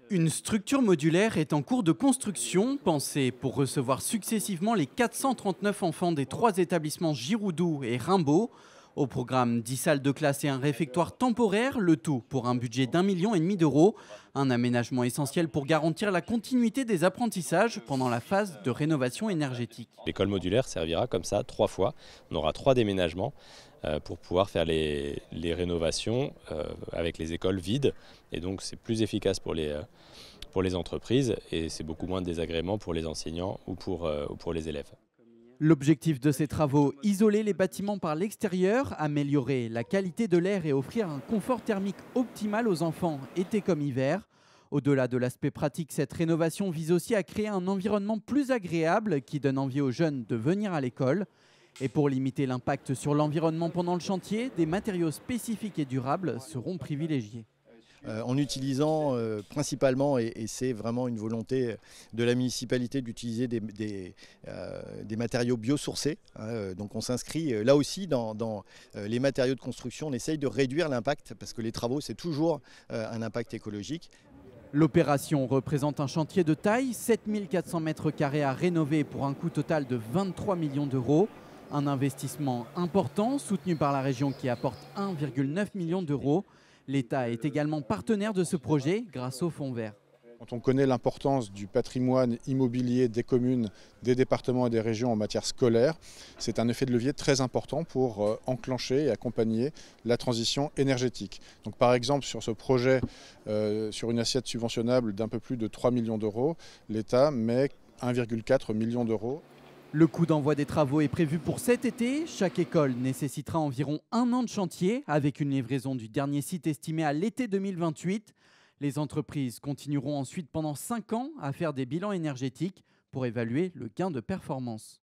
Une structure modulaire est en cours de construction, pensée pour recevoir successivement les 439 enfants des trois établissements Giroudou et Rimbaud. Au programme 10 salles de classe et un réfectoire temporaire, le tout pour un budget d'1,5 million d'euros. Un aménagement essentiel pour garantir la continuité des apprentissages pendant la phase de rénovation énergétique. L'école modulaire servira comme ça 3 fois. On aura 3 déménagements pour pouvoir faire les rénovations avec les écoles vides. Et donc c'est plus efficace pour les entreprises et c'est beaucoup moins de désagréments pour les enseignants ou pour les élèves. L'objectif de ces travaux, isoler les bâtiments par l'extérieur, améliorer la qualité de l'air et offrir un confort thermique optimal aux enfants, été comme hiver. Au-delà de l'aspect pratique, cette rénovation vise aussi à créer un environnement plus agréable qui donne envie aux jeunes de venir à l'école. Et pour limiter l'impact sur l'environnement pendant le chantier, des matériaux spécifiques et durables seront privilégiés. En utilisant principalement, et c'est vraiment une volonté de la municipalité d'utiliser des matériaux biosourcés. Donc on s'inscrit là aussi dans les matériaux de construction. On essaye de réduire l'impact parce que les travaux, c'est toujours un impact écologique. L'opération représente un chantier de taille, 7400 mètres carrés à rénover pour un coût total de 23 millions d'euros. Un investissement important soutenu par la région qui apporte 1,9 million d'euros. L'État est également partenaire de ce projet grâce au Fonds vert. Quand on connaît l'importance du patrimoine immobilier des communes, des départements et des régions en matière scolaire, c'est un effet de levier très important pour enclencher et accompagner la transition énergétique. Donc par exemple sur ce projet, sur une assiette subventionnable d'un peu plus de 3 millions d'euros, l'État met 1,4 million d'euros. Le coût d'envoi des travaux est prévu pour cet été. Chaque école nécessitera environ 1 an de chantier, avec une livraison du dernier site estimée à l'été 2028. Les entreprises continueront ensuite pendant 5 ans à faire des bilans énergétiques pour évaluer le gain de performance.